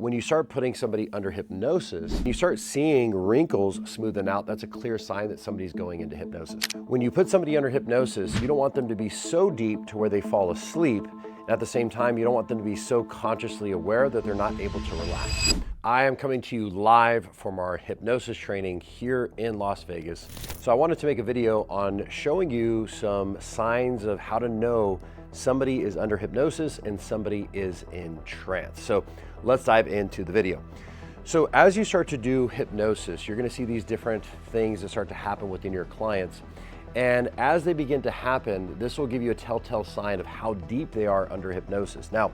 When you start putting somebody under hypnosis, you start seeing wrinkles smoothen out. That's a clear sign that somebody's going into hypnosis. When you put somebody under hypnosis, you don't want them to be so deep to where they fall asleep. And at the same time, you don't want them to be so consciously aware that they're not able to relax. I am coming to you live from our hypnosis training here in Las Vegas. So I wanted to make a video on showing you some signs of how to know somebody is under hypnosis and somebody is in trance. So let's dive into the video. So as you start to do hypnosis, you're going to see these different things that start to happen within your clients. And as they begin to happen, this will give you a telltale sign of how deep they are under hypnosis. Now,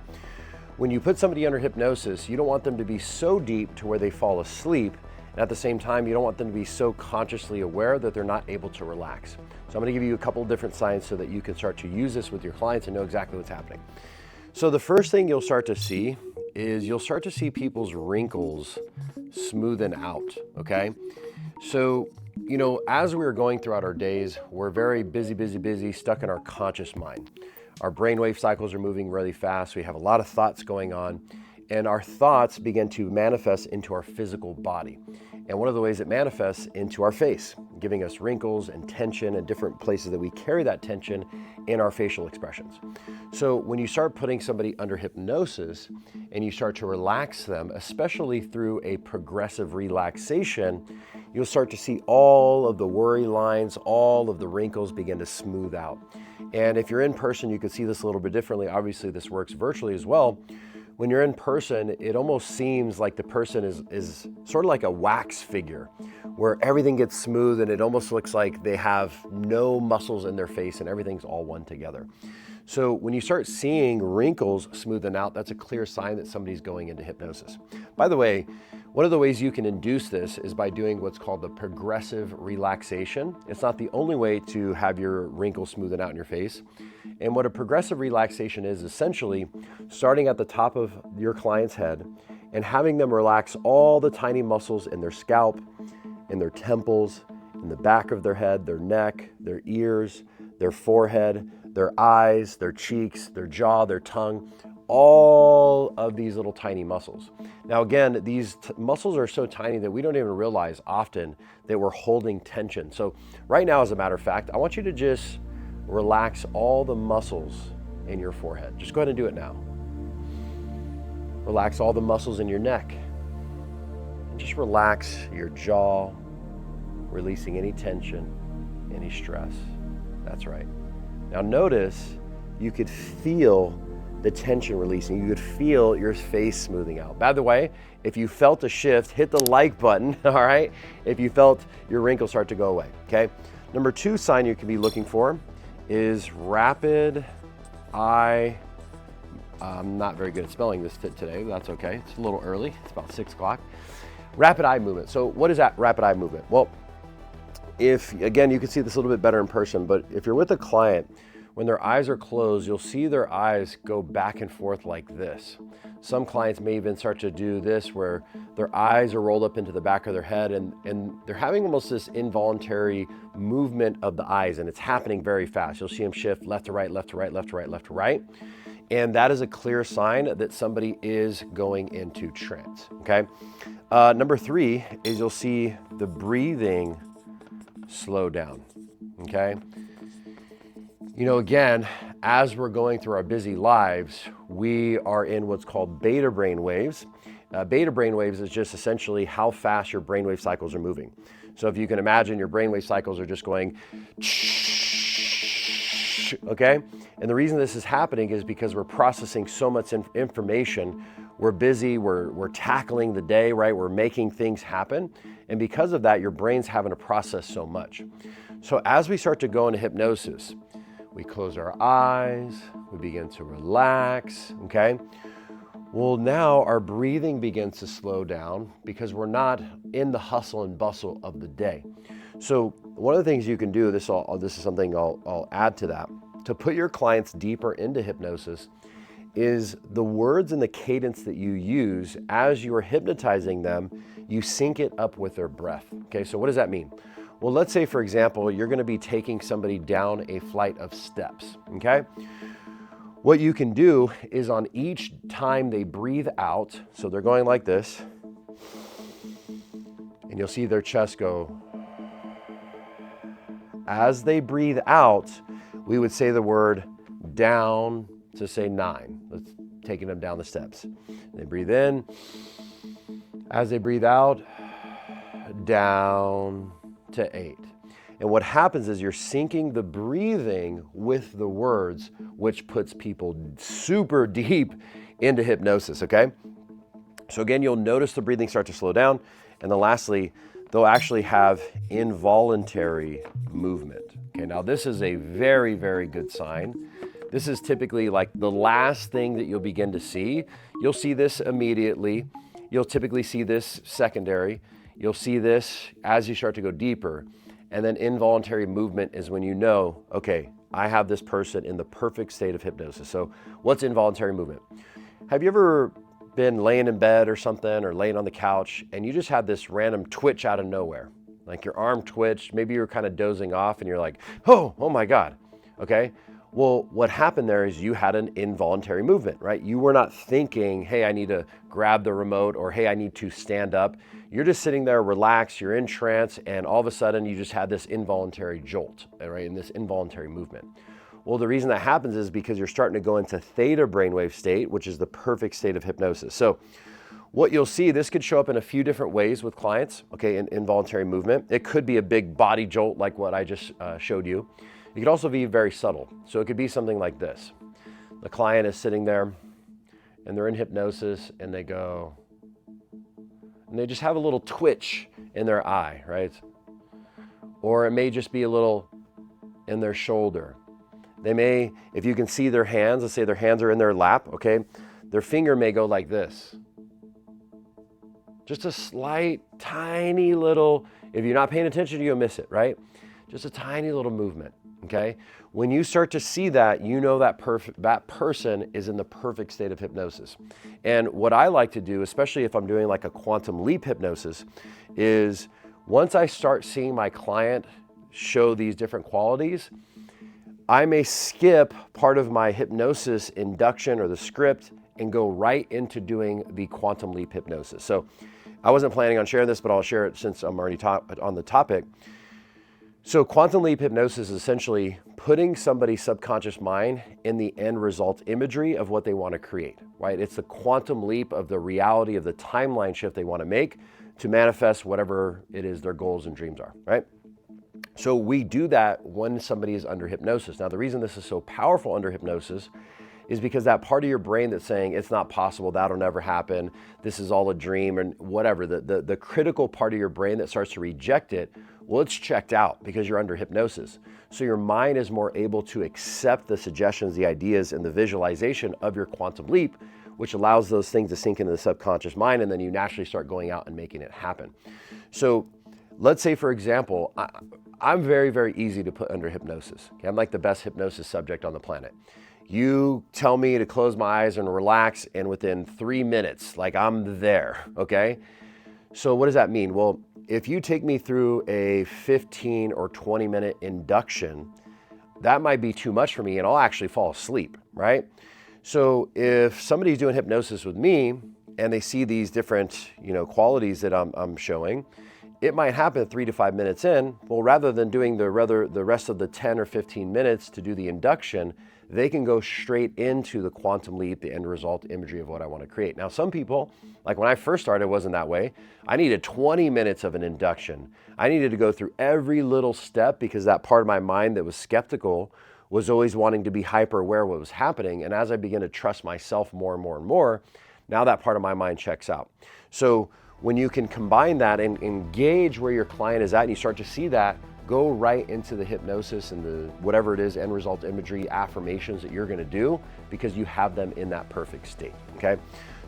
when you put somebody under hypnosis, you don't want them to be so deep to where they fall asleep. And at the same time, you don't want them to be so consciously aware that they're not able to relax. So I'm going to give you a couple of different signs so that you can start to use this with your clients and know exactly what's happening. So the first thing you'll start to see is you'll start to see people's wrinkles smoothen out, okay? So, you know, as we are going throughout our days, we're very busy, stuck in our conscious mind. Our brainwave cycles are moving really fast. We have a lot of thoughts going on, and our thoughts begin to manifest into our physical body. And one of the ways it manifests into our face, giving us wrinkles and tension and different places that we carry that tension in our facial expressions. So when you start putting somebody under hypnosis and you start to relax them, especially through a progressive relaxation, you'll start to see all of the worry lines, all of the wrinkles begin to smooth out. And if you're in person, you can see this a little bit differently. Obviously, this works virtually as well. When you're in person, it almost seems like the person is sort of like a wax figure where everything gets smooth and it almost looks like they have no muscles in their face and everything's all one together. So when you start seeing wrinkles smoothen out, that's a clear sign that somebody's going into hypnosis. By the way, one of the ways you can induce this is by doing what's called the progressive relaxation. It's not the only way to have your wrinkles smoothen out in your face. And what a progressive relaxation is essentially starting at the top of your client's head and having them relax all the tiny muscles in their scalp, in their temples, in the back of their head, their neck, their ears, their forehead, their eyes, their cheeks, their jaw, their tongue, all of these little tiny muscles. Now again, these muscles are so tiny that we don't even realize often that we're holding tension. So right now, as a matter of fact, I want you to just relax all the muscles in your forehead. Just go ahead and do it now. Relax all the muscles in your neck. And just relax your jaw, releasing any tension, any stress. That's right. Now notice you could feel the tension releasing. You could feel your face smoothing out. By the way, if you felt a shift, hit the like button, all right? If you felt your wrinkles start to go away, okay? Number 2 sign you could be looking for is rapid eye. I'm not very good at spelling this today, but that's okay. It's a little early. It's about 6 o'clock. Rapid eye movement. So what is that rapid eye movement? Well, again, you can see this a little bit better in person, but if you're with a client, when their eyes are closed, you'll see their eyes go back and forth like this. Some clients may even start to do this where their eyes are rolled up into the back of their head and they're having almost this involuntary movement of the eyes, and it's happening very fast. You'll see them shift left to right, left to right, left to right, left to right. And that is a clear sign that somebody is going into trance, okay? Number 3 is you'll see the breathing slow down, okay? You know, again, as we're going through our busy lives, we are in what's called beta brain waves. Beta brain waves is just essentially how fast your brainwave cycles are moving. So if you can imagine your brainwave cycles are just going, okay? And the reason this is happening is because we're processing so much information. We're busy, we're tackling the day, right? We're making things happen. And because of that, your brain's having to process so much. So as we start to go into hypnosis, we close our eyes, we begin to relax, okay? Well, now our breathing begins to slow down because we're not in the hustle and bustle of the day. So one of the things you can do, this is something I'll add to that, to put your clients deeper into hypnosis is the words and the cadence that you use as you are hypnotizing them, you sync it up with their breath, okay? So what does that mean? Well, let's say, for example, you're going to be taking somebody down a flight of steps, okay? What you can do is on each time they breathe out, so they're going like this, and you'll see their chest go. As they breathe out, we would say the word down to say 9. Let's taking them down the steps. They breathe in. As they breathe out, down to 8. And what happens is you're syncing the breathing with the words, which puts people super deep into hypnosis, okay? So again, you'll notice the breathing start to slow down. And then lastly, they'll actually have involuntary movement. Okay, now this is a very, very good sign. This is typically like the last thing that you'll begin to see. You'll see this immediately. You'll typically see this secondary. You'll see this as you start to go deeper. And then involuntary movement is when you know, okay, I have this person in the perfect state of hypnosis. So what's involuntary movement? Have you ever been laying in bed or something, or laying on the couch, and you just had this random twitch out of nowhere? Like your arm twitched, maybe you were kind of dozing off and you're like, oh my God, okay? Well, what happened there is you had an involuntary movement, right? You were not thinking, hey, I need to grab the remote, or hey, I need to stand up. You're just sitting there relaxed, you're in trance, and all of a sudden you just had this involuntary jolt, right? And this involuntary movement. Well, the reason that happens is because you're starting to go into theta brainwave state, which is the perfect state of hypnosis. So what you'll see, this could show up in a few different ways with clients, okay, in involuntary movement. It could be a big body jolt like what I just showed you. It could also be very subtle. So it could be something like this. The client is sitting there and they're in hypnosis and they go, and they just have a little twitch in their eye, right? Or it may just be a little in their shoulder. They may, if you can see their hands, let's say their hands are in their lap, okay? Their finger may go like this. Just a slight, tiny little, if you're not paying attention, you'll miss it, right? Just a tiny little movement, okay? When you start to see that, you know that person is in the perfect state of hypnosis. And what I like to do, especially if I'm doing like a quantum leap hypnosis, is once I start seeing my client show these different qualities, I may skip part of my hypnosis induction or the script and go right into doing the quantum leap hypnosis. So I wasn't planning on sharing this, but I'll share it since I'm already on the topic. So quantum leap hypnosis is essentially putting somebody's subconscious mind in the end result imagery of what they want to create, right? It's the quantum leap of the reality of the timeline shift they want to make to manifest whatever it is their goals and dreams are, right? So we do that when somebody is under hypnosis. Now, the reason this is so powerful under hypnosis is because that part of your brain that's saying it's not possible, that'll never happen, this is all a dream, and whatever, the critical part of your brain that starts to reject it, well, it's checked out because you're under hypnosis. So your mind is more able to accept the suggestions, the ideas, and the visualization of your quantum leap, which allows those things to sink into the subconscious mind, and then you naturally start going out and making it happen. So let's say, for example, I'm very, very easy to put under hypnosis. Okay? I'm like the best hypnosis subject on the planet. You tell me to close my eyes and relax, and within 3 minutes, like I'm there, okay? So what does that mean? Well, if you take me through a 15 or 20 minute induction, that might be too much for me and I'll actually fall asleep, right? So if somebody's doing hypnosis with me and they see these different, qualities that I'm showing, it might happen 3 to 5 minutes in. Well, rather than doing the rest of the 10 or 15 minutes to do the induction, they can go straight into the quantum leap, the end result imagery of what I want to create. Now, some people, like when I first started, it wasn't that way. I needed 20 minutes of an induction. I needed to go through every little step because that part of my mind that was skeptical was always wanting to be hyper aware of what was happening. And as I began to trust myself more and more and more, now that part of my mind checks out. So when you can combine that and engage where your client is at and you start to see that, go right into the hypnosis and the whatever it is, end result imagery, affirmations that you're gonna do because you have them in that perfect state, okay?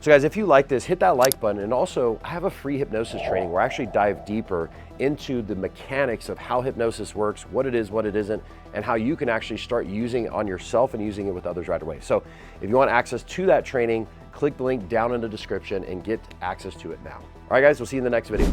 So guys, if you like this, hit that like button. And also, I have a free hypnosis training where I actually dive deeper into the mechanics of how hypnosis works, what it is, what it isn't, and how you can actually start using it on yourself and using it with others right away. So if you want access to that training, click the link down in the description and get access to it now. All right, guys, we'll see you in the next video.